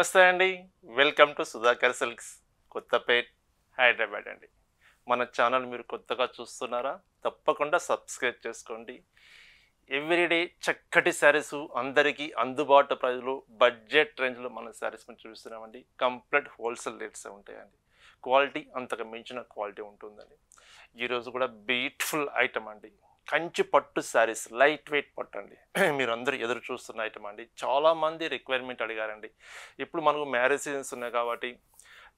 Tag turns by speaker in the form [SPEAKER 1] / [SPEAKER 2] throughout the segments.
[SPEAKER 1] నమస్తే అండి. Welcome to Sudhakar silks Kothapet Hyderabad అండి. మన ఛానల్ మీరు కొత్తగా చూస్తున్నారా? తప్పకుండా సబ్స్క్రైబ్ చేసుకోండి. ఎవ్రీడే చక్కటి శారీస్ అందరికీ అందుబాటు ప్రైస్లో బడ్జెట్ రేంజ్లో మన శారీస్ మనం చూస్తున్నామండి. కంప్లీట్ హోల్సేల్ రేట్స్ ఉంటాయండి. క్వాలిటీ అంతకు మించిన క్వాలిటీ ఉంటుందండి. ఈరోజు కూడా బ్యూటిఫుల్ ఐటమ్ అండి. కంచి పట్టు శారీస్ లైట్ వెయిట్ పట్టు అండి. మీరు అందరూ ఎదురు చూస్తున్న ఐటమ్ అండి. చాలామంది రిక్వైర్మెంట్ అడిగారండి. ఇప్పుడు మనకు మ్యారేజ్ సీజన్స్ ఉన్నాయి కాబట్టి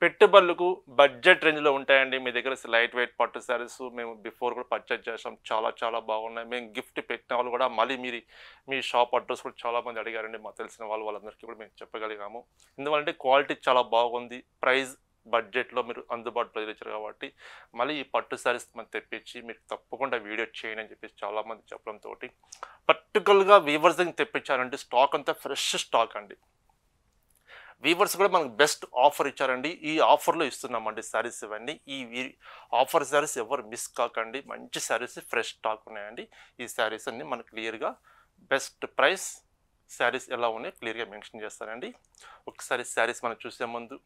[SPEAKER 1] పెట్టుబడులకు బడ్జెట్ రేంజ్లో ఉంటాయండి. మీ దగ్గర లైట్ వెయిట్ పట్టు శారీస్ మేము బిఫోర్ కూడా పర్చేజ్ చేసాం. చాలా చాలా బాగున్నాయి. మేము గిఫ్ట్ పెట్టిన వాళ్ళు కూడా మళ్ళీ మీ షాప్ అడ్రస్ కూడా చాలామంది అడిగారండి. మాకు తెలిసిన వాళ్ళందరికీ కూడా మేము చెప్పగలిగాము. ఎందుకంటే క్వాలిటీ చాలా బాగుంది. ప్రైస్ బడ్జెట్లో మీరు అందుబాటులో ఇచ్చారు కాబట్టి మళ్ళీ ఈ పట్టు శారీస్ మనం తెప్పించి మీరు తప్పకుండా వీడియో చేయండి అని చెప్పేసి చాలామంది చెప్పడంతో పర్టికులర్గా వీవర్స్ తెప్పించారంటే స్టాక్ అంతా ఫ్రెష్ స్టాక్ అండి. వీవర్స్ కూడా మనకు బెస్ట్ ఆఫర్ ఇచ్చారండి. ఈ ఆఫర్లో ఇస్తున్నామండి శారీస్ ఇవన్నీ. ఈ ఆఫర్ శారీస్ ఎవరు మిస్ కాకండి. మంచి శారీస్ ఫ్రెష్ స్టాక్ ఉన్నాయండి. ఈ శారీస్ అన్ని మనకు క్లియర్గా బెస్ట్ ప్రైస్ శారీస్ ఎలా ఉన్నాయో క్లియర్గా మెన్షన్ చేస్తానండి. ఒకసారి శారీస్ మనం చూసే ముందు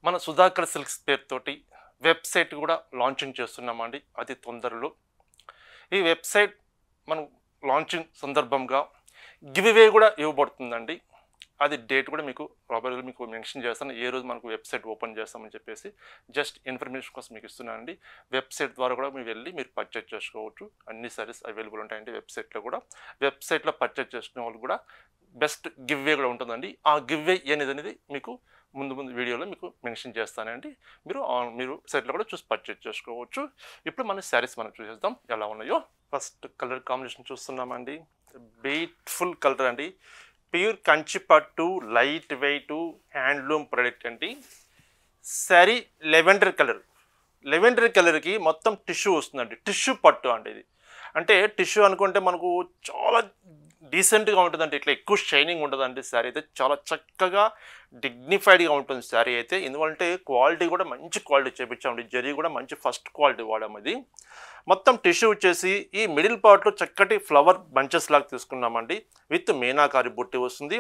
[SPEAKER 1] మన సుధాకర్ సిల్క్స్ పేరుతోటి వెబ్సైట్ కూడా లాంచింగ్ చేస్తున్నామండి. అతి తొందరలో ఈ వెబ్సైట్ మనం లాంచింగ్ సందర్భంగా గివ్ అవే కూడా ఇవ్వబడుతుందండి. అది డేట్ కూడా మీకు ప్రాపర్గా మీకు మెన్షన్ చేస్తాను. ఏ రోజు మనకు వెబ్సైట్ ఓపెన్ చేస్తామని చెప్పేసి జస్ట్ ఇన్ఫర్మేషన్ కోసం మీకు ఇస్తున్నానండి. వెబ్సైట్ ద్వారా కూడా మీరు వెళ్ళి మీరు పర్చేజ్ చేసుకోవచ్చు. అన్ని సారీస్ అవైలబుల్ ఉంటాయండి వెబ్సైట్లో కూడా. వెబ్సైట్లో పర్చేజ్ చేసుకునే వాళ్ళు కూడా బెస్ట్ గివ్ అవే కూడా ఉంటుందండి. ఆ గివ్ అవే అనేది మీకు ముందు వీడియోలో మీకు మెన్షన్ చేస్తానండి. మీరు సైట్లో కూడా చూసి పర్చేజ్ చేసుకోవచ్చు. ఇప్పుడు మన శారీస్ మనం చూసేద్దాం ఎలా ఉన్నాయో. ఫస్ట్ కలర్ కాంబినేషన్ చూస్తున్నామండి. బ్యూటిఫుల్ కలర్ అండి. ప్యూర్ కంచి పట్టు లైట్ వెయిట్ హ్యాండ్లూమ్ ప్రోడక్ట్ అండి. శారీ లెవెండర్ కలర్కి మొత్తం టిష్యూ వస్తుందండి. టిష్యూ పట్టు అండి ఇది. అంటే టిష్యూ అనుకుంటే మనకు చాలా డీసెంట్గా ఉంటుందండి. ఇట్లా ఎక్కువ షైనింగ్ ఉండదండి. శారీ అయితే చాలా చక్కగా డిగ్నిఫైడ్గా ఉంటుంది శారీ అయితే. ఎందుకంటే క్వాలిటీ కూడా మంచి క్వాలిటీ చేపించామండి. జరీ కూడా మంచి ఫస్ట్ క్వాలిటీ వాడాము. ఇది మొత్తం టిష్యూ వచ్చేసి ఈ మిడిల్ పార్ట్లో చక్కటి ఫ్లవర్ బంచెస్ లాగా తీసుకున్నామండి. విత్ మీనాకారి బుట్టి వస్తుంది.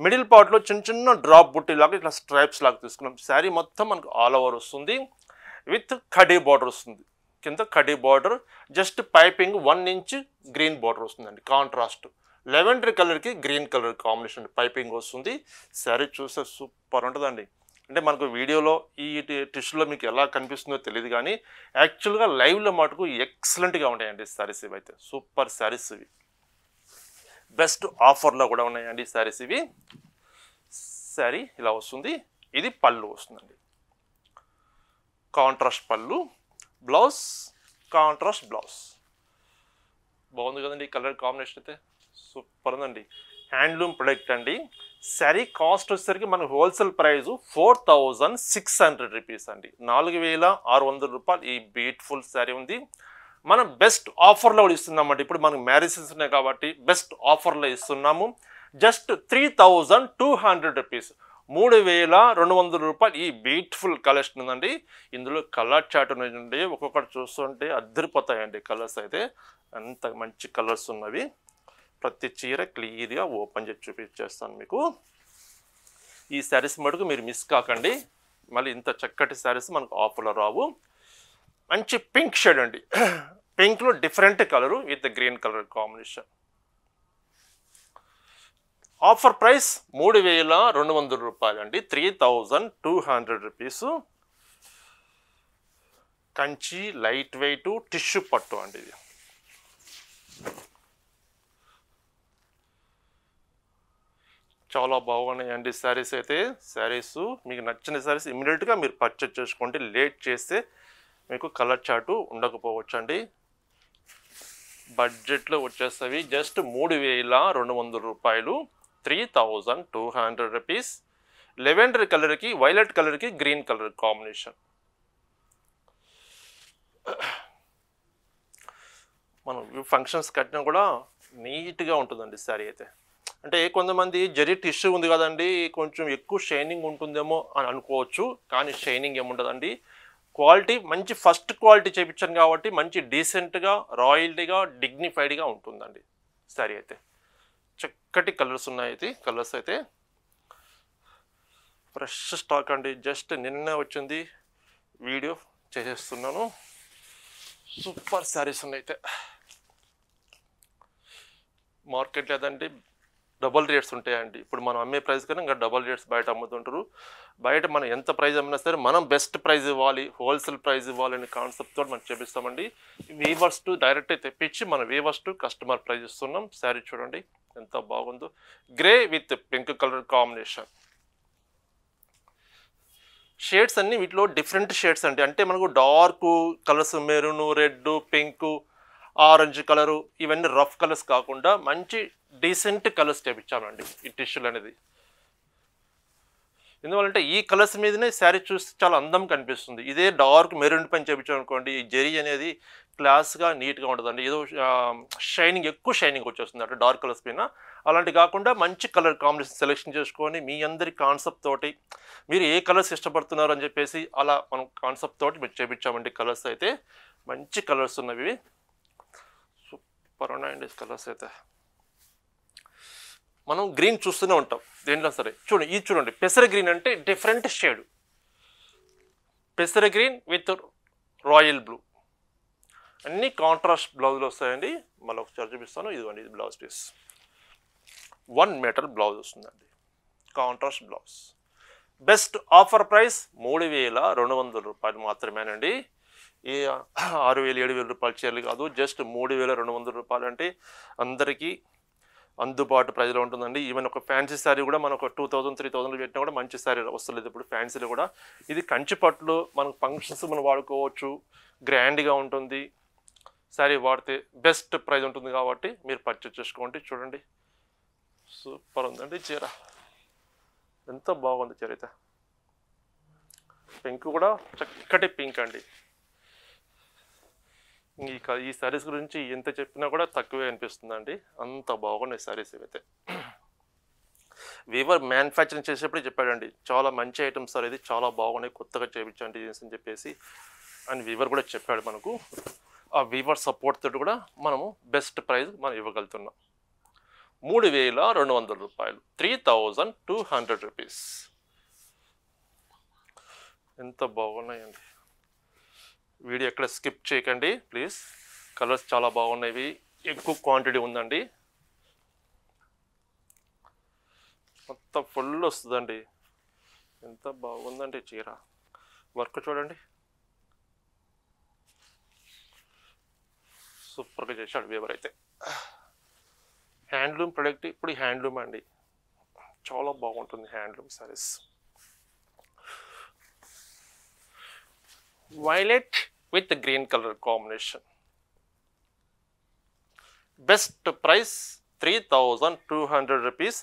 [SPEAKER 1] మిడిల్ పార్ట్లో చిన్న చిన్న డ్రాప్ బుట్టి లాగా ఇట్లా స్ట్రైప్స్ లాగా తీసుకున్నాం. శారీ మొత్తం మనకు ఆల్ ఓవర్ వస్తుంది. విత్ కడీ బార్డర్ వస్తుంది. కింద khadi border just piping 1 inch green border వస్తుందండి. కాంట్రాస్ట్ లెవెండర్ కలర్కి గ్రీన్ కలర్ కాంబినేషన్ పైపింగ్ వస్తుంది. శారీ చూస్తే సూపర్ ఉంటుందండి. అంటే మనకు వీడియోలో ఈ టిష్యూలో మీకు ఎలా కనిపిస్తుందో తెలియదు కానీ యాక్చువల్గా లైవ్లో మటుకు ఎక్సలెంట్గా ఉంటాయండి శారీస్ ఇవి. అయితే సూపర్ శారీస్ ఇవి. బెస్ట్ ఆఫర్లో కూడా ఉన్నాయండి శారీస్ ఇవి. శారీ ఇలా వస్తుంది. ఇది పళ్ళు వస్తుందండి. కాంట్రాస్ట్ పళ్ళు, బ్లౌజ్ కాంట్రాస్ట్ బ్లౌజ్. బాగుంది కదండి కలర్ కాంబినేషన్ అయితే. సూపర్ ఉందండి. హ్యాండ్లూమ్ ప్రొడక్ట్ అండి. శారీ కాస్ట్ వచ్చేసరికి మన హోల్సేల్ ప్రైస్ 4600 రూపీస్ అండి. 4600 రూపాయలు ఈ బ్యూటిఫుల్ శారీ ఉంది. మనం బెస్ట్ ఆఫర్లో కూడా ఇస్తున్నామండి. ఇప్పుడు మనకు మ్యారేజెస్ ఉన్నాయి కాబట్టి బెస్ట్ ఆఫర్లో ఇస్తున్నాము. జస్ట్ 3200 రూపీస్, 3200 రూపాయలు ఈ బ్యూటిఫుల్ కలెక్షన్ ఉందండి. ఇందులో కలర్ చార్ట్ ఉన్నాయండి. ఒక్కొక్కటి చూస్తుంటే అద్దరిపోతాయండి కలర్స్ అయితే. అంత మంచి కలర్స్ ఉన్నవి. ప్రతి చీర క్లియర్గా ఓపెన్ చేసి చూపించేస్తాను మీకు. ఈ శారీస్ మటుకు మీరు మిస్ కాకండి. మళ్ళీ ఇంత చక్కటి శారీస్ మనకు ఆఫర్లో రావు. మంచి పింక్ షేడ్ అండి. పింక్లో different colour with green colour combination. Offer price 3200 రూపాయలు అండి. 3200 rupees. Kanchi light weight tissue పట్టు అండి ఇది. చాలా బాగున్నాయండి శారీస్ అయితే. శారీస్ మీకు నచ్చిన శారీస్ ఇమ్మీడియట్గా మీరు పర్చేజ్ చేసుకోండి. లేట్ చేస్తే మీకు కలర్ చార్టు ఉండకపోవచ్చు అండి. బడ్జెట్లో వచ్చేస్తవి జస్ట్ 3200 రూపాయలు, 3200 రూపీస్. లెవెండర్ కలర్కి వైలెట్ కలర్కి గ్రీన్ కలర్ కాంబినేషన్. మనం ఫంక్షన్స్ కట్టినా కూడా నీట్గా ఉంటుందండి శారీ అయితే. అంటే కొంతమంది జరీ టిష్యూ ఉంది కదండి, కొంచెం ఎక్కువ షైనింగ్ ఉంటుందేమో అని అనుకోవచ్చు. కానీ షైనింగ్ ఏముండదండి. క్వాలిటీ మంచి ఫస్ట్ క్వాలిటీ చేయించాను కాబట్టి మంచి డీసెంట్గా రాయల్టీగా డిగ్నిఫైడ్గా ఉంటుందండి శారీ అయితే. చక్కటి కలర్స్ ఉన్నాయి. కలర్స్ అయితే ఫ్రెష్ స్టాక్ అండి, జస్ట్ నిన్న వచ్చింది, వీడియో చేసేస్తున్నాను. సూపర్ శారీస్ ఉన్నాయి. అయితే మార్కెట్ లేదంటే డబల్ రేట్స్ ఉంటాయండి. ఇప్పుడు మనం అమ్మే ప్రైస్ కన్నా ఇంకా డబల్ రేట్స్ బయట అమ్ముతుంటారు. బయట మనం ఎంత ప్రైస్ అమ్మినా సరే మనం బెస్ట్ ప్రైస్ ఇవ్వాలి, హోల్సేల్ ప్రైస్ ఇవ్వాలి అనే కాన్సెప్ట్తో మనం చేపిస్తామండి. వీవర్స్ టు డైరెక్ట్ తెప్పించి మన వీవర్స్ టు కస్టమర్ ప్రైస్ ఇస్తున్నాం. శారీ చూడండి ఎంత బాగుందో, grey with pink colour combination. Shades అన్ని వీటిలో డిఫరెంట్ షేడ్స్ అండి. అంటే మనకు dark colours, maroon, red, pink, orange colour, ఇవన్నీ రఫ్ కలర్స్ కాకుండా మంచి డీసెంట్ కలర్స్ చేపించామండి ఈ టిష్యూలు అనేది. ఎందువల్లంటే ఈ కలర్స్ మీదనే శారీ చూస్తే చాలా అందం కనిపిస్తుంది. ఇదే డార్క్ మెరూన్ పైన చేపించాం అనుకోండి, ఈ జరీ అనేది క్లాస్గా నీట్గా ఉంటుందండి. ఏదో షైనింగ్, ఎక్కువ షైనింగ్ వచ్చేస్తుంది అంటే డార్క్ కలర్స్ పైన. అలాంటి కాకుండా మంచి కలర్ కాంబినేషన్ సెలెక్షన్ చేసుకొని మీ అందరి కాన్సెప్ట్ తోటి మీరు ఏ కలర్స్ ఇష్టపడుతున్నారు అని చెప్పేసి అలా మనం కాన్సెప్ట్ తోటి మీరు చేపించామండి. కలర్స్ అయితే మంచి కలర్స్ ఉన్నవి, సూపర్ ఉన్నాయండి కలర్స్ అయితే. మనం గ్రీన్ చూస్తూనే ఉంటాం దేంట్లో సరే. చూడండి ఇది చూడండి, పెసర గ్రీన్ అంటే డిఫరెంట్ షేడ్. పెసర గ్రీన్ విత్ రాయల్ బ్లూ, అన్ని కాంట్రాస్ట్ బ్లౌజ్లు వస్తాయండి. మళ్ళీ ఒకసారి చూపిస్తాను. ఇదిగోండి, ఇది బ్లౌజ్ పీస్ 1 మీటర్ బ్లౌజ్ వస్తుందండి, contrast blouse. Best offer price 3200 రూపాయలు మాత్రమేనండి. ఏ 6000 7000 రూపాయల చీరలు కాదు, జస్ట్ 3200 రూపాయలు అంటే అందరికీ అందుబాటు ప్రైజ్లో ఉంటుందండి. ఈవెన్ ఒక ఫ్యాన్సీ శారీ కూడా మనకు 2000 3000 పెట్టినా కూడా మంచి శారీ వస్తలేదు ఇప్పుడు ఫ్యాన్సీలో కూడా. ఇది కంచి పట్టులో మనకు ఫంక్షన్స్ మనం వాడుకోవచ్చు, గ్రాండ్గా ఉంటుంది. శారీ వాడితే బెస్ట్ ప్రైజ్ ఉంటుంది కాబట్టి మీరు పర్చేస్ చేసుకోండి. చూడండి సూపర్ ఉందండి చీర, ఎంత బాగుంది చీర అయితే. పింక్ కూడా చక్కటి పింక్ అండి. ఈ శారీస్ గురించి ఎంత చెప్పినా కూడా తక్కువే అనిపిస్తుందండి, అంత బాగున్నాయి శారీస్ ఇవైతే. వీవర్ మ్యానుఫ్యాక్చరింగ్ చేసేప్పుడు చెప్పాడండి, చాలా మంచి ఐటమ్స్ సార్, ఇది చాలా బాగున్నాయి, కొత్తగా చేయించండి అని చెప్పేసి అని వీవర్ కూడా చెప్పాడు మనకు. ఆ వీవర్ సపోర్ట్ తోటి కూడా మనము బెస్ట్ ప్రైస్ మనం ఇవ్వగలుగుతున్నాం. 3200 రూపాయలు, 3200 రూపీస్. ఎంత బాగున్నాయండి. వీడియో ఎక్కడ స్కిప్ చేయకండి ప్లీజ్, కలర్స్ చాలా బాగున్నాయి, ఎక్కువ క్వాంటిటీ ఉందండి, మొత్తం ఫుల్ వస్తుందండి. ఎంత బాగుందండి చీర, వర్క్ చూడండి సూపర్గా చేశాడు వీవర్ అయితే. హ్యాండ్లూమ్ ప్రొడక్ట్, ఇప్పుడు హ్యాండ్లూమ్ అండి, చాలా బాగుంటుంది handloom saris. Violet with green colour combination, best price 3200 rupees.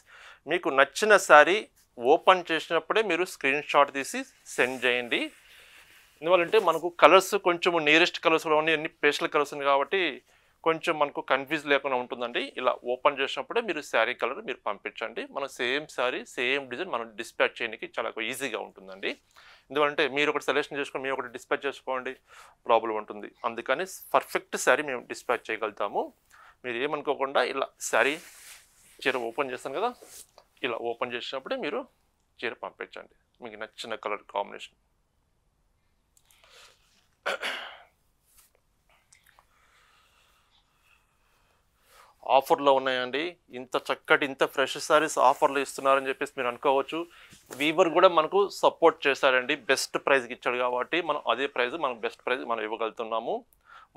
[SPEAKER 1] మీకు నచ్చిన శారీ ఓపెన్ చేసినప్పుడే మీరు స్క్రీన్ షాట్ తీసి సెండ్ చేయండి. ఎందువల్లంటే మనకు కలర్స్ కొంచెం నియరెస్ట్ కలర్స్లో ఉన్నాయి, అన్ని పేస్టల్ కలర్స్ ఉన్నాయి కాబట్టి కొంచెం మనకు కన్ఫ్యూజ్ లేకుండా ఉంటుందండి. ఇలా ఓపెన్ చేసినప్పుడే మీరు శారీ కలర్ మీరు పంపించండి, మన సేమ్ శారీ సేమ్ డిజైన్ మనం డిస్పాచ్ చేయడానికి చాలా ఈజీగా ఉంటుందండి. ఎందుకంటే మీరు ఒకటి సెలెక్షన్ చేసుకొని మీరు ఒకటి డిస్పాచ్ చేసుకోండి, ప్రాబ్లం ఉంటుంది. అందుకని పర్ఫెక్ట్ శారీ మేము డిస్పాచ్ చేయగలుగుతాము. మీరు ఏమనుకోకుండా ఇలా శారీ చీర ఓపెన్ చేస్తాను కదా, ఇలా ఓపెన్ చేసినప్పుడే మీరు చీర పంపించండి మీకు నచ్చిన కలర్ కాంబినేషన్. ఆఫర్లో ఉన్నాయండి, ఇంత చక్కటి ఇంత ఫ్రెష్ సారీస్ ఆఫర్లు ఇస్తున్నారని చెప్పేసి మీరు అనుకోవచ్చు. వీవర్ కూడా మనకు సపోర్ట్ చేశారండి, బెస్ట్ ప్రైస్కి ఇచ్చాడు కాబట్టి మనం అదే ప్రైస్, మనం బెస్ట్ ప్రైస్ మనం ఇవ్వగలుగుతున్నాము.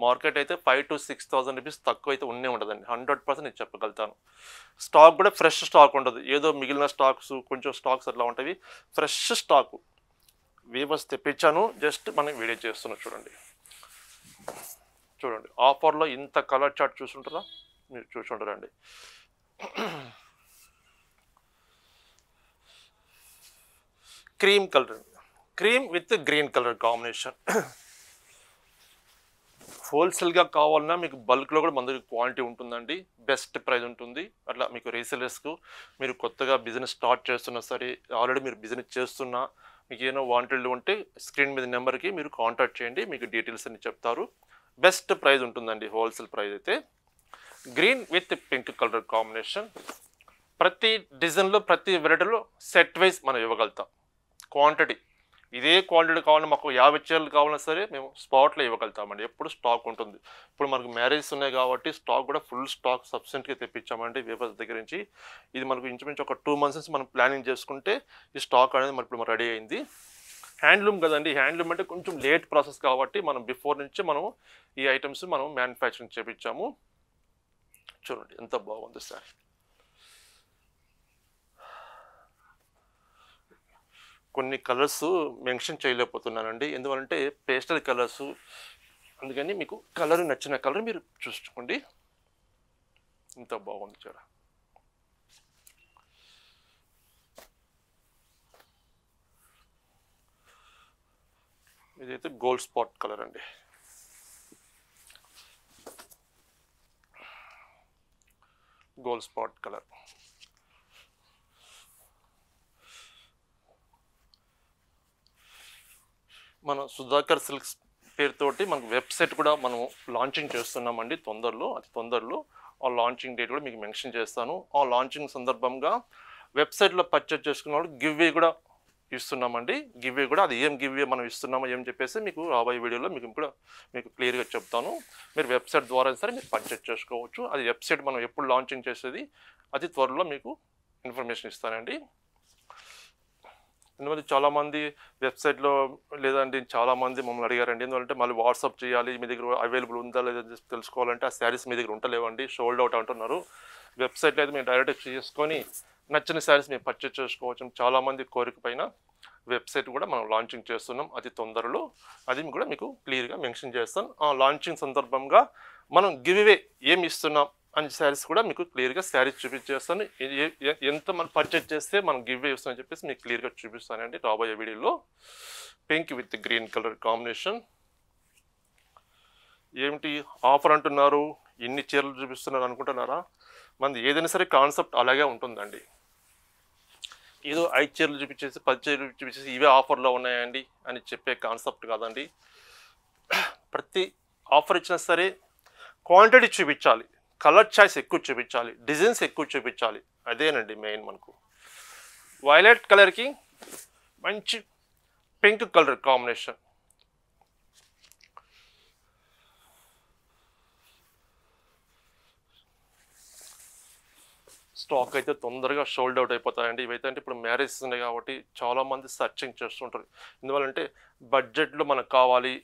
[SPEAKER 1] మార్కెట్ అయితే 5,000 to 6,000 రూపీస్ తక్కువ అయితే ఉండే ఉండదండి, 100% నేను చెప్పగలుగుతాను. స్టాక్ కూడా ఫ్రెష్ స్టాక్ ఉండదు, ఏదో మిగిలిన స్టాక్స్ కొంచెం స్టాక్స్ అట్లా ఉంటాయి, ఫ్రెష్ స్టాక్ వీవర్స్ తెప్పించాను, జస్ట్ మనం వీడియో చేస్తున్నాం. చూడండి చూడండి ఆఫర్లో ఇంత కలర్ చార్ట్ చూసుంటారా మీరు, చూసుంటారండి. Cream colour, cream with green colour combination. హోల్సేల్గా కావాలన్నా మీకు బల్క్లో కూడా మన దగ్గర క్వాలిటీ ఉంటుందండి, బెస్ట్ ప్రైస్ ఉంటుంది. అట్లా మీకు రీసేలర్స్కు మీరు కొత్తగా బిజినెస్ స్టార్ట్ చేస్తున్నా సరే, ఆల్రెడీ మీరు బిజినెస్ చేస్తున్నా, మీకు ఏమైనా వాంటెడ్ ఉంటే స్క్రీన్ మీద నెంబర్కి మీరు కాంటాక్ట్ చేయండి, మీకు డీటెయిల్స్ అన్ని చెప్తారు. బెస్ట్ ప్రైస్ ఉంటుందండి హోల్సేల్ ప్రైస్ అయితే. Green with pink colour combination, ప్రతి డిజైన్లో ప్రతి వెరైటీలో సెట్ వైజ్ మనం ఇవ్వగలుగుతాం. క్వాంటిటీ ఇదే క్వాంటిటీ కావాలన్నా మాకు 50 చీరలు కావాలన్నా సరే మేము స్పాట్లో ఇవ్వగలుగుతామండి. ఎప్పుడు స్టాక్ ఉంటుంది. ఇప్పుడు మనకు మ్యారేజెస్ ఉన్నాయి కాబట్టి స్టాక్ కూడా ఫుల్ స్టాక్ సఫిషియెంట్గా తెప్పించామండి వేపర్స్ దగ్గర నుంచి. ఇది మనకు ఇంచుమించు ఒక 2 months నుంచి మనం ప్లానింగ్ చేసుకుంటే ఈ స్టాక్ అనేది ఇప్పుడు మనం రెడీ అయింది. హ్యాండ్లూమ్ కదండి, హ్యాండ్లూమ్ అంటే కొంచెం లేట్ ప్రాసెస్ కాబట్టి మనం బిఫోర్ నుంచి మనం ఈ ఐటమ్స్ మనం మ్యానుఫ్యాక్చరింగ్ చేయించాము. చూడండి ఎంత బాగుంది సార్. కొన్ని కలర్స్ మెన్షన్ చేయలేకపోతున్నానండి, ఎందుకంటే పేస్టల్ కలర్స్, అందుకని మీకు కలర్ నచ్చిన కలర్ మీరు చూసుకోండి. ఇంత బాగుంది చూడ. ఇదైతే గోల్డ్ స్పాట్ కలర్ అండి. Gold spot colour. మన సుధాకర్ సిల్క్స్ పేరుతోటి మనకు వెబ్సైట్ కూడా మనం లాంచింగ్ చేస్తున్నామండి తొందరలో. అతి తొందరలో ఆ లాంచింగ్ డేట్ కూడా మీకు మెన్షన్ చేస్తాను. ఆ లాంచింగ్ సందర్భంగా వెబ్సైట్లో పర్చేజ్ చేసుకున్న వాళ్ళు గివ్ వే కూడా ఇస్తున్నామండి. గివ్ వే కూడా అది ఏం గివ్ వే మనం ఇస్తున్నామో ఏం చెప్పేసి మీకు రాబోయే వీడియోలో మీకు క్లియర్గా చెప్తాను. మీరు వెబ్సైట్ ద్వారా సరే మీరు పర్చేజ్ చేసుకోవచ్చు. అది వెబ్సైట్ మనం ఎప్పుడు లాంచింగ్ చేసేది అతి త్వరలో మీకు ఇన్ఫర్మేషన్ ఇస్తానండి. ఎందుకంటే చాలామంది వెబ్సైట్లో లేదండి, చాలామంది మమ్మల్ని అడిగారండి. ఎందుకంటే మళ్ళీ వాట్సాప్ చేయాలి, మీ దగ్గర అవైలబుల్ ఉందా లేదా తెలుసుకోవాలంటే ఆ శారీస్ మీ దగ్గర ఉంటలేవండి, షోల్డ్ అవుట్ అంటున్నారు. వెబ్సైట్లో అయితే మీరు డైరెక్ట్ చేసుకొని నచ్చిన శారీస్ మీరు పర్చేజ్ చేసుకోవచ్చు. చాలామంది కోరిక పైన వెబ్సైట్ కూడా మనం లాంచింగ్ చేస్తున్నాం అతి తొందరలో. అది కూడా మీకు క్లియర్గా మెన్షన్ చేస్తాను. ఆ లాంచింగ్ సందర్భంగా మనం గివ్ అవే ఏమి ఇస్తున్నాం అన్ని శారీస్ కూడా మీకు క్లియర్గా శారీస్ చూపించేస్తాను. ఎంత మనం పర్చేజ్ చేస్తే మనం గివ్ అవే ఇస్తామని చెప్పేసి మీకు క్లియర్గా చూపిస్తానండి రాబోయే వీడియోలో. Pink with green colour combination. ఏమిటి ఆఫర్ అంటున్నారు, ఎన్ని చీరలు చూపిస్తున్నారు అనుకుంటున్నారా? మనది ఏదైనా సరే కాన్సెప్ట్ అలాగే ఉంటుందండి. ఏదో 5 చీరలు చూపించేసి 10 చీరలు చూపించేసి ఇవే ఆఫర్లో ఉన్నాయండి అని చెప్పే కాన్సెప్ట్ కాదండి. ప్రతి ఆఫర్ ఇచ్చినా సరే క్వాంటిటీ చూపించాలి, కలర్ చాయిస్ ఎక్కువ చూపించాలి, డిజైన్స్ ఎక్కువ చూపించాలి. అదేనండి మెయిన్. మనకు వైలెట్ కలర్కి మంచి పింక్ కలర్ కాంబినేషన్. స్టాక్ అయితే తొందరగా షోల్డ్ అవుట్ అయిపోతాయండి. ఇవైతే అంటే ఇప్పుడు మ్యారేజెస్ ఉన్నాయి కాబట్టి చాలామంది సర్చింగ్ చేస్తుంటారు. ఎందువల్లంటే బడ్జెట్లో మనకు కావాలి,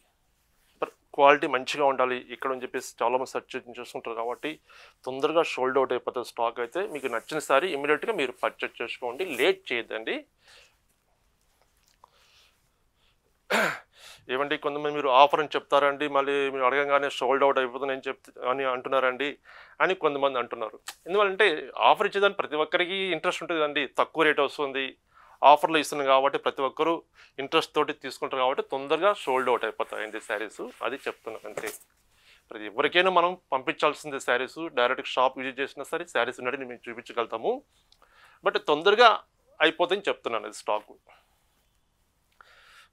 [SPEAKER 1] క్వాలిటీ మంచిగా ఉండాలి ఇక్కడ అని చెప్పేసి చాలామంది సర్చింగ్ చేసుకుంటారు కాబట్టి తొందరగా షోల్డ్ అవుట్ అయిపోతుంది స్టాక్. అయితే మీకు నచ్చిన సారీ ఇమీడియట్గా మీరు పర్చేజ్ చేసుకోండి, లేట్ చేయొద్దండి. ఏమండి కొంతమంది మీరు ఆఫర్ అని చెప్తారండి, మళ్ళీ మీరు అడగంగానే షోల్డ్ అవుట్ అయిపోతుంది అని అంటున్నారండి అని కొంతమంది అంటున్నారు. ఎందువల్లంటే ఆఫర్ ఇచ్చేదాన్ని ప్రతి ఒక్కరికి ఇంట్రెస్ట్ ఉంటుంది అండి. తక్కువ రేట్ వస్తుంది, ఆఫర్లో ఇస్తున్నాం కాబట్టి ప్రతి ఒక్కరూ ఇంట్రెస్ట్ తోటి తీసుకుంటారు కాబట్టి తొందరగా షోల్డ్ అవుట్ అయిపోతాయండి శారీస్. అది చెప్తున్నాను అంతే. ప్రతి ఎవరికైనా మనం పంపించాల్సిందే శారీస్. డైరెక్ట్ షాప్ విజిట్ చేసినా సరే శారీస్ ఉన్నట్టు మేము చూపించగలుగుతాము. బట్ తొందరగా అయిపోతాయని చెప్తున్నాను అది స్టాకు.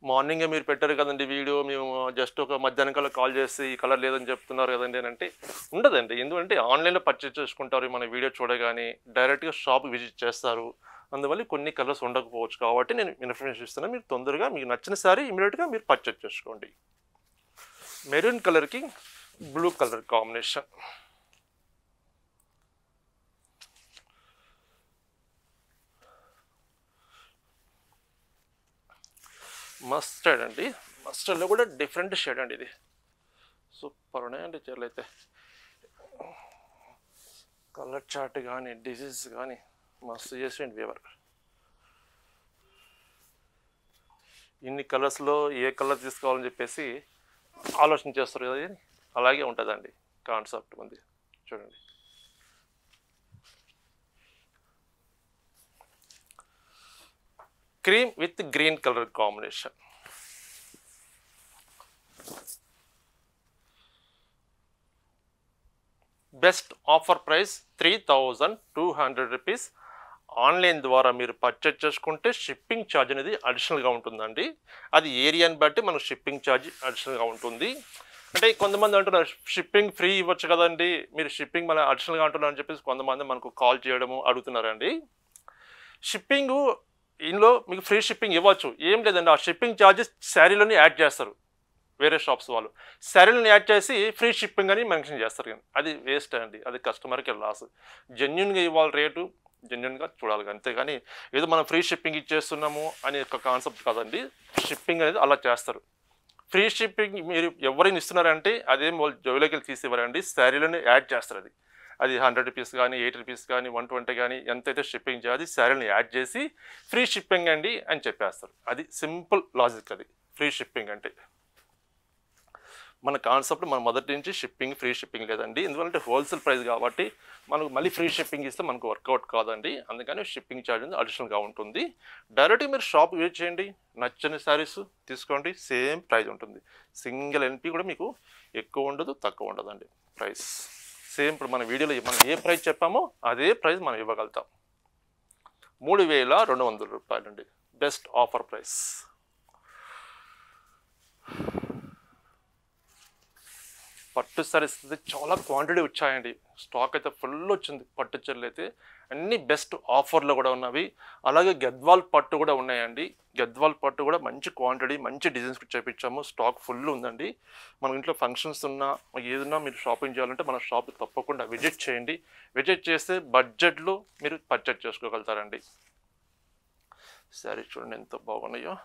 [SPEAKER 1] మార్నింగే మీరు పెట్టారు కదండి వీడియో, మేము జస్ట్ ఒక మధ్యాహ్నం కల్లా కాల్ చేసి ఈ కలర్ లేదని చెప్తున్నారు కదండి అని అంటే ఉండదండి. ఎందుకంటే ఆన్లైన్లో పర్చేజ్ చేసుకుంటారు, మన వీడియో చూడగానే డైరెక్ట్గా షాప్ విజిట్ చేస్తారు. అందువల్ల కొన్ని కలర్స్ ఉండకపోవచ్చు కాబట్టి నేను ఇన్ఫర్మేషన్ ఇస్తున్నాను. మీరు తొందరగా మీకు నచ్చిన సారీ ఇమీడియట్గా మీరు పర్చేజ్ చేసుకోండి. మెరూన్ కలర్కి బ్లూ కలర్ కాంబినేషన్. మస్టర్డ్ అండి. మస్టర్డ్లో కూడా డిఫరెంట్ షేడ్ అండి. ఇది సూపర్ ఉన్నాయండి చీరలు అయితే. కలర్ చార్ట్ కానీ డిజైన్స్ కానీ మస్తు చేసేయండి వేవర్. ఇన్ని కలర్స్లో ఏ కలర్ తీసుకోవాలని చెప్పేసి ఆలోచన చేస్తారు కదా, అలాగే ఉంటుందండి కాన్సెప్ట్ మంది. చూడండి cream with green colour combination. Best offer price 3200 rupees. Online ద్వారా మీరు పర్చేజ్ చేసుకుంటే షిప్పింగ్ ఛార్జ్ అనేది అడిషనల్గా ఉంటుందండి. అది ఏరియాని బట్టి మనకు షిప్పింగ్ ఛార్జ్ అడిషనల్గా ఉంటుంది. అంటే కొంతమంది అంటున్నారు షిప్పింగ్ ఫ్రీ ఇవ్వచ్చు కదండి, మీరు షిప్పింగ్ మళ్ళీ అడిషనల్గా అంటున్నారు అని చెప్పేసి కొంతమంది మనకు కాల్ చేయడము అడుగుతున్నారండి. షిప్పింగు ఇందులో మీకు ఫ్రీ షిప్పింగ్ ఇవ్వచ్చు, ఏం లేదండి. ఆ షిప్పింగ్ ఛార్జెస్ శారీలోనే యాడ్ చేస్తారు వేరే షాప్స్ వాళ్ళు. శారీలను యాడ్ చేసి ఫ్రీ షిప్పింగ్ అని మెన్షన్ చేస్తారు, కానీ అది వేస్ట్ అండి, అది కస్టమర్కి లాస్. జెన్యున్గా ఇవ్వాలి రేటు, జెన్యున్గా చూడాలి, అంతేగాని ఏదో మనం ఫ్రీ షిప్పింగ్ ఇచ్చేస్తున్నాము అనే ఒక కాన్సెప్ట్ కాదండి. షిప్పింగ్ అనేది అలా చేస్తారు. ఫ్రీ షిప్పింగ్ మీరు ఎవరైనా ఇస్తున్నారంటే అదేం వాళ్ళు జోబులోకి వెళ్ళి తీసివ్వరండి, శారీలోనే యాడ్ చేస్తారు. అది 100 రూపీస్ కానీ 80 రూపీస్ కానీ 120 కానీ ఎంతైతే షిప్పింగ్ చేయాలి శారీని యాడ్ చేసి ఫ్రీ షిప్పింగ్ అండి అని చెప్పేస్తారు. అది సింపుల్ లాజిక్, అది ఫ్రీ షిప్పింగ్ అంటే. మన కాన్సెప్ట్ మన మొదటి నుంచి షిప్పింగ్ ఫ్రీ షిప్పింగ్ లేదండి, ఎందుకంటే హోల్సేల్ ప్రైస్ కాబట్టి మనకు మళ్ళీ ఫ్రీ షిప్పింగ్ ఇస్తే మనకు వర్కౌట్ కాదండి. అందుకని షిప్పింగ్ ఛార్జ్ అడిషనల్గా ఉంటుంది. డైరెక్ట్గా మీరు షాప్ విజిట్ చేయండి, నచ్చని శారీస్ తీసుకోండి, సేమ్ ప్రైస్ ఉంటుంది. సింగిల్ ఎన్పి కూడా మీకు ఎక్కువ ఉండదు, తక్కువ ఉండదండి ప్రైస్. సేమ్ ఇప్పుడు మన వీడియోలో మనం ఏ ప్రైస్ చెప్పామో అదే ప్రైస్ మనం ఇవ్వగలుగుతాం. 3200 రూపాయలండి, బెస్ట్ ఆఫర్ ప్రైస్. పట్టు సారీస్ అయితే చాలా క్వాంటిటీ వచ్చాయండి, స్టాక్ అయితే ఫుల్ వచ్చింది. పట్టు చీరలు అయితే అన్ని బెస్ట్ ఆఫర్లో కూడా ఉన్నవి. అలాగే గద్వాల్ పట్టు కూడా ఉన్నాయండి. గద్వాల్ పట్టు కూడా మంచి క్వాంటిటీ, మంచి డిజైన్స్ చేపించాము, స్టాక్ ఫుల్ ఉందండి. మన ఇంట్లో ఫంక్షన్స్ ఉన్నా ఏదన్నా మీరు షాపింగ్ చేయాలంటే మన షాప్ తప్పకుండా విజిట్ చేయండి. విజిట్ చేస్తే బడ్జెట్లో మీరు పర్చేజ్ చేసుకోగలుగుతారండి. సారీ చూడండి ఎంత బాగున్నాయో,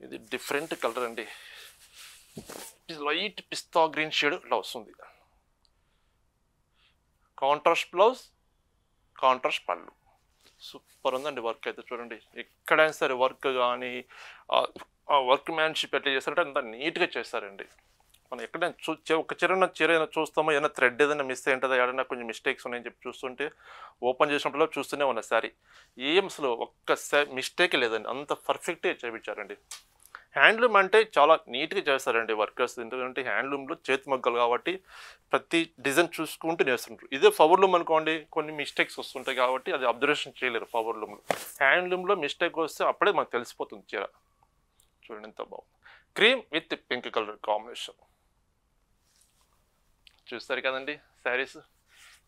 [SPEAKER 1] ఇది డిఫరెంట్ కలర్ అండి, లైట్ పిస్తా గ్రీన్ షేడ్ ఇలా వస్తుంది. కాంట్రాస్ట్ బ్లౌజ్, కాంట్రాస్ట్ పళ్ళు, సూపర్ ఉందండి. వర్క్ అయితే చూడండి, ఎక్కడైనా సరే వర్క్ కానీ వర్క్ మ్యాన్షిప్ ఎట్లా చేస్తారంటే అంత నీట్గా చేస్తారండి. మనం ఎక్కడైనా ఒక చీర చూస్తామో, ఏదైనా థ్రెడ్ ఏదైనా మిస్ అయింటుందో, ఏదైనా కొంచెం మిస్టేక్స్ ఉన్నాయని చెప్పి చూస్తుంటే ఓపెన్ చేసినప్పుడు చూస్తూనే ఉన్న శారీ ఏం అసలు ఒక్క మిస్టేక్ లేదండి, అంత పర్ఫెక్ట్గా చేయించారండి. హ్యాండ్లూమ్ అంటే చాలా నీట్గా చేస్తారండి వర్కర్స్, ఎందుకంటే హ్యాండ్లూమ్లో చేతి మొగ్గలు కాబట్టి ప్రతి డిజైన్ చూసుకుంటూ నేస్తుంటారు. ఇదే పవర్లూమ్ అనుకోండి, కొన్ని మిస్టేక్స్ వస్తుంటాయి కాబట్టి అది అబ్జర్వేషన్ చేయలేరు పవర్లూమ్లో. హ్యాండ్లూమ్లో మిస్టేక్ వస్తే అప్పుడే మనకు తెలిసిపోతుంది చీర. చూడండి ఎంత బాగుంది, cream with pink colour combination. చూస్తారు కదండి శారీస్,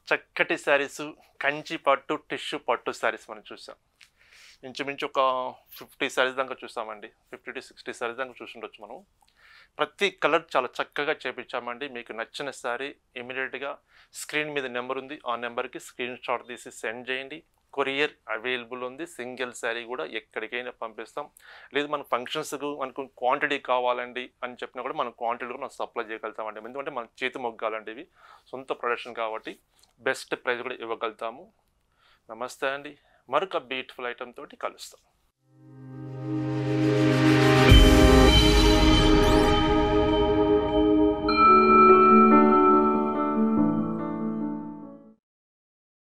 [SPEAKER 1] చక్కటి శారీస్, కంచి పట్టు, టిష్యూ పట్టు శారీస్ మనం చూసాం. ఇంచుమించు ఒక 50 శారీస్ దాకా చూసామండి, 50 to 60 శారీస్ దాకా చూసుండొచ్చు మనం. ప్రతి కలర్ చాలా చక్కగా చేపించామండి. మీకు నచ్చిన శారీ ఇమీడియట్గా స్క్రీన్ మీద నెంబర్ ఉంది, ఆ నెంబర్కి స్క్రీన్ షాట్ తీసి సెండ్ చేయండి. కొరియర్ అవైలబుల్ ఉంది, సింగిల్ శారీ కూడా ఎక్కడికైనా పంపిస్తాం. లేదు మన ఫంక్షన్స్కు మనకు క్వాంటిటీ కావాలండి అని చెప్పినా కూడా మనం క్వాంటిటీ కూడా మనం సప్లై చేయగలుగుతామండి. ఎందుకంటే మన చేతి మొగ్గాలండి, ఇవి సొంత ప్రొడక్షన్ కాబట్టి బెస్ట్ ప్రైస్ కూడా ఇవ్వగలుగుతాము. నమస్తే అండి, మరొక బ్యూటిఫుల్ ఐటమ్ తోటి కలుస్తాం.